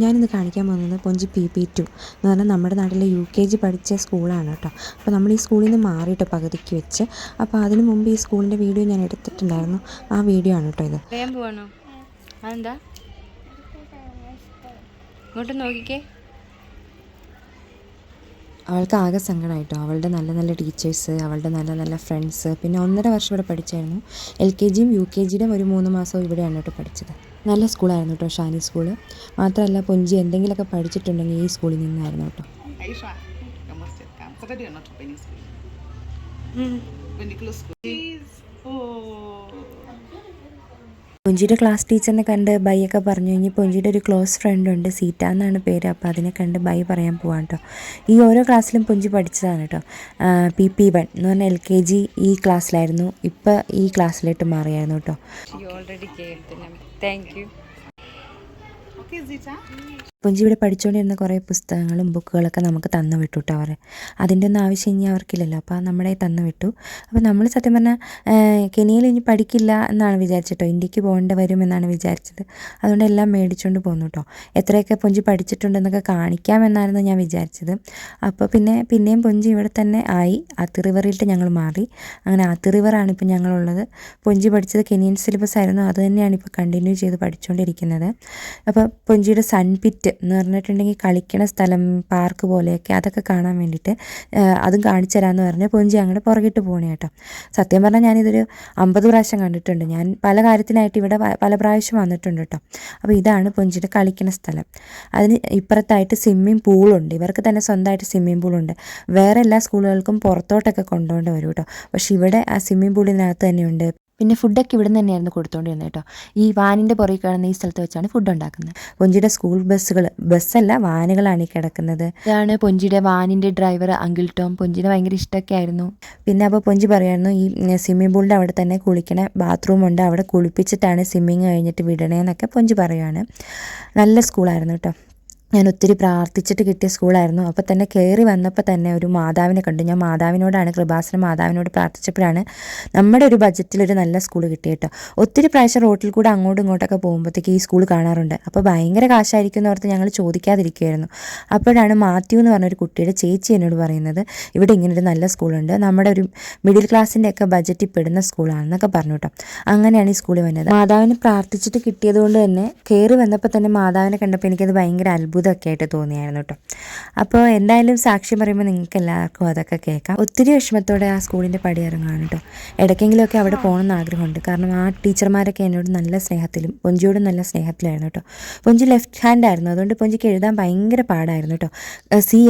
ഞാനിന്ന് കാണിക്കാൻ പോകുന്നത് പൊഞ്ചി PP2 എന്ന് പറഞ്ഞാൽ നമ്മുടെ നാട്ടിലെ UKG പഠിച്ച സ്കൂളാണ് കേട്ടോ. അപ്പോൾ നമ്മൾ ഈ സ്കൂളിൽ നിന്ന് മാറിയിട്ട് പകുതിക്ക് വെച്ച്, അപ്പോൾ അതിന് മുമ്പ് ഈ സ്കൂളിൻ്റെ വീഡിയോ ഞാൻ എടുത്തിട്ടുണ്ടായിരുന്നു. ആ വീഡിയോ ആണ് കേട്ടോ ഇത്. പോവാണോ? അതെന്താ? ഇങ്ങോട്ട് നോക്കിക്കേ. അവൾക്ക് ആകെ സങ്കടമായിട്ടോ. അവളുടെ നല്ല നല്ല ടീച്ചേഴ്സ്, അവളുടെ നല്ല നല്ല ഫ്രണ്ട്സ്, പിന്നെ 1.5 വർഷം ഇവിടെ പഠിച്ചായിരുന്നു. LKGയും UKGയുടെയും ഒരു 3 മാസവും ഇവിടെയാണ് കേട്ടോ പഠിച്ചത്. നല്ല സ്കൂളായിരുന്നു കേട്ടോ ഷാനി സ്കൂള്. മാത്രമല്ല പൊഞ്ചി എന്തെങ്കിലുമൊക്കെ പഠിച്ചിട്ടുണ്ടെങ്കിൽ ഈ സ്കൂളിൽ നിന്നായിരുന്നു കേട്ടോ. പൊഞ്ചിയുടെ ക്ലാസ് ടീച്ചറിനെ കണ്ട് ബൈ ഒക്കെ പറഞ്ഞു. ഇനി പൊഞ്ചിയുടെ ഒരു ക്ലോസ് ഫ്രണ്ട് ഉണ്ട്, സീറ്റ എന്നാണ് പേര്. അപ്പോൾ അതിനെ കണ്ട് ബൈ പറയാൻ പോവാം കേട്ടോ. ഈ ഓരോ ക്ലാസ്സിലും പൊഞ്ചി പഠിച്ചതാണ് കേട്ടോ. PP1 എന്ന് പറഞ്ഞാൽ LKG ഈ ക്ലാസ്സിലായിരുന്നു. ഇപ്പം ഈ ക്ലാസ്സിലോട്ട് മാറിയായിരുന്നു കേട്ടോ. പൊഞ്ചി ഇവിടെ പഠിച്ചുകൊണ്ടിരുന്ന കുറേ പുസ്തകങ്ങളും ബുക്കുകളൊക്കെ നമുക്ക് തന്നു വിട്ടു കേട്ടോ അവർ. അതിൻ്റെ ഒന്നും ആവശ്യം ഇനി അവർക്കില്ലല്ലോ, അപ്പോൾ നമ്മളെ തന്നു വിട്ടു. അപ്പോൾ നമ്മൾ സത്യം പറഞ്ഞാൽ കെനിയയിൽ ഇനി പഠിക്കില്ല എന്നാണ് വിചാരിച്ചിട്ടോ, ഇന്ത്യക്ക് പോകേണ്ടി വരുമെന്നാണ് വിചാരിച്ചത്. അതുകൊണ്ട് എല്ലാം മേടിച്ചുകൊണ്ട് പോന്നു കേട്ടോ. എത്രയൊക്കെ പൊഞ്ചി പഠിച്ചിട്ടുണ്ടെന്നൊക്കെ കാണിക്കാമെന്നായിരുന്നു ഞാൻ വിചാരിച്ചത്. അപ്പോൾ പിന്നെയും പൊഞ്ചി ഇവിടെ തന്നെ ആയി. ആത്തി റിവറിലിട്ട് ഞങ്ങൾ മാറി. അങ്ങനെ ആത്തി റിവറാണ് ഇപ്പോൾ ഞങ്ങളുള്ളത്. പൊഞ്ചി പഠിച്ചത് കെനിയൻ സിലബസ് ആയിരുന്നു, അത് തന്നെയാണ് ഇപ്പോൾ കണ്ടിന്യൂ ചെയ്ത് പഠിച്ചുകൊണ്ടിരിക്കുന്നത്. അപ്പോൾ പൊഞ്ചിയുടെ സൺപിറ്റ് എന്ന് പറഞ്ഞിട്ടുണ്ടെങ്കിൽ കളിക്കണ സ്ഥലം, പാർക്ക് പോലെയൊക്കെ, അതൊക്കെ കാണാൻ വേണ്ടിയിട്ട് അതും കാണിച്ചു തരാമെന്ന് പറഞ്ഞ് പൊഞ്ചി അങ്ങോട്ട് പുറകിട്ട് പോകണേ കേട്ടോ. സത്യം പറഞ്ഞാൽ ഞാനിതൊരു 50 പ്രാവശ്യം കണ്ടിട്ടുണ്ട്. ഞാൻ പല കാര്യത്തിനായിട്ട് ഇവിടെ പല പ്രാവശ്യം വന്നിട്ടുണ്ട് കേട്ടോ. അപ്പോൾ ഇതാണ് പൊഞ്ചിയുടെ കളിക്കണ സ്ഥലം. അതിന് ഇപ്പുറത്തായിട്ട് സ്വിമ്മിംഗ് പൂളുണ്ട്. ഇവർക്ക് തന്നെ സ്വന്തമായിട്ട് സ്വിമ്മിംഗ് പൂളുണ്ട്. വേറെ എല്ലാ സ്കൂളുകൾക്കും പുറത്തോട്ടൊക്കെ കൊണ്ടുപോകേണ്ടി വരും കേട്ടോ. പക്ഷേ ഇവിടെ ആ സ്വിമ്മിംഗ് പൂളിനകത്ത് തന്നെയുണ്ട്. പിന്നെ ഫുഡൊക്കെ ഇവിടെ നിന്ന് തന്നെയായിരുന്നു കൊടുത്തുകൊണ്ടിരുന്നത് കേട്ടോ. ഈ വാനിൻ്റെ പുറകിൽ കാണുന്ന ഈ സ്ഥലത്ത് വെച്ചാണ് ഫുഡ് ഉണ്ടാക്കുന്നത്. പൊഞ്ചിയുടെ സ്കൂൾ ബസ്സല്ല വാനുകളാണ് ഈ കിടക്കുന്നത്. ഇതാണ് പൊഞ്ചിയുടെ വാനിൻ്റെ ഡ്രൈവർ അങ്കിൾ ടോം. പൊഞ്ചിനെ ഭയങ്കര ഇഷ്ടമൊക്കെ ആയിരുന്നു. പിന്നെ അപ്പോൾ പൊഞ്ചി പറയായിരുന്നു ഈ സ്വിമ്മിംഗ് പൂളിൻ്റെ അവിടെ തന്നെ കുളിക്കണ ബാത്റൂം ഉണ്ട്, അവിടെ കുളിപ്പിച്ചിട്ടാണ് സ്വിമ്മിങ് കഴിഞ്ഞിട്ട് വിടണേന്നൊക്കെ പൊഞ്ചി പറയുകയാണ്. നല്ല സ്കൂളായിരുന്നു കേട്ടോ. ഞാൻ ഒത്തിരി പ്രാർത്ഥിച്ചിട്ട് കിട്ടിയ സ്കൂളായിരുന്നു. അപ്പോൾ തന്നെ കയറി വന്നപ്പോൾ തന്നെ ഒരു മാതാവിനെ കണ്ടു. ഞാൻ മാതാവിനോടാണ്, കൃപാസന മാതാവിനോട് പ്രാർത്ഥിച്ചപ്പോഴാണ് നമ്മുടെ ഒരു ബഡ്ജറ്റിലൊരു നല്ല സ്കൂൾ കിട്ടിയത് കേട്ടോ. ഒത്തിരി പ്രാവശ്യം റോട്ടിൽ കൂടെ അങ്ങോട്ടും ഇങ്ങോട്ടൊക്കെ പോകുമ്പോഴത്തേക്ക് ഈ സ്കൂൾ കാണാറുണ്ട്. അപ്പോൾ ഭയങ്കര കാശായിരിക്കും എന്ന് ഓർത്ത് ഞങ്ങൾ ചോദിക്കാതിരിക്കുമായിരുന്നു. അപ്പോഴാണ് മാത്യു എന്ന് പറഞ്ഞൊരു കുട്ടിയുടെ ചേച്ചി എന്നോട് പറയുന്നത്, ഇവിടെ ഇങ്ങനൊരു നല്ല സ്കൂളുണ്ട്, നമ്മുടെ ഒരു മിഡിൽ ക്ലാസ്സിൻ്റെയൊക്കെ ബഡ്ജറ്റിൽ പെടുന്ന സ്കൂളാണെന്നൊക്കെ പറഞ്ഞു കേട്ടോ. അങ്ങനെയാണ് ഈ സ്കൂളിൽ വന്നത്. മാതാവിനെ പ്രാർത്ഥിച്ചിട്ട് കിട്ടിയത് കൊണ്ട് തന്നെ കയറി വന്നപ്പോൾ തന്നെ മാതാവിനെ കണ്ടപ്പോൾ എനിക്കത് ഭയങ്കര അത്ഭുതമൊക്കെ ആയിട്ട് തോന്നിയായിരുന്നു കേട്ടോ. അപ്പോൾ എന്തായാലും സാക്ഷ്യം പറയുമ്പോൾ നിങ്ങൾക്ക് എല്ലാവർക്കും അതൊക്കെ കേൾക്കാം. ഒത്തിരി വിഷമത്തോടെ ആ സ്കൂളിൻ്റെ പടി ഇറങ്ങുകയാണ് കേട്ടോ. ഇടയ്ക്കെങ്കിലുമൊക്കെ അവിടെ പോകണമെന്ന് ആഗ്രഹമുണ്ട്. കാരണം ആ ടീച്ചർമാരൊക്കെ എന്നോട് നല്ല സ്നേഹത്തിലും പൊഞ്ചിയോടും നല്ല സ്നേഹത്തിലായിരുന്നു കേട്ടോ. പൊഞ്ചി ലെഫ്റ്റ് ഹാൻഡ് ആയിരുന്നു, അതുകൊണ്ട് പൊഞ്ചിക്ക് എഴുതാൻ ഭയങ്കര പാടായിരുന്നു കേട്ടോ. സി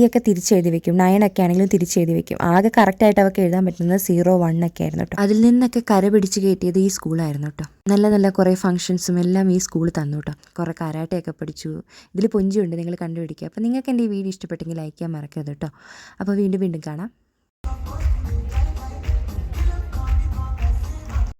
ഒക്കെ തിരിച്ചെഴുതി വെക്കും, 9 ഒക്കെ ആണെങ്കിലും തിരിച്ചെഴുതി വെക്കും. ആകെ കറക്റ്റായിട്ട് അവർക്ക് എഴുതാൻ പറ്റുന്നത് 0, 1 ഒക്കെ ആയിരുന്നു കേട്ടോ. അതിൽ നിന്നൊക്കെ കര പിടിച്ച് കയറ്റിയത് ഈ സ്കൂളായിരുന്നു കേട്ടോ. നല്ല നല്ല കുറേ ഫംഗ്ഷൻസും എല്ലാം ഈ സ്കൂൾ തന്നു കേട്ടോ. കുറേ കരാട്ടയൊക്കെ പഠിച്ചു. ഇതിൽ പൊഞ്ചിയുണ്ട്, നിങ്ങൾ കണ്ടുപിടിക്കുക. അപ്പോൾ നിങ്ങൾക്ക് എൻ്റെ ഈ വീഡിയോ ഇഷ്ടപ്പെട്ടെങ്കിൽ ലൈക്ക് ചെയ്യാൻ മറക്കരുത് കേട്ടോ. അപ്പോൾ വീണ്ടും കാണാം.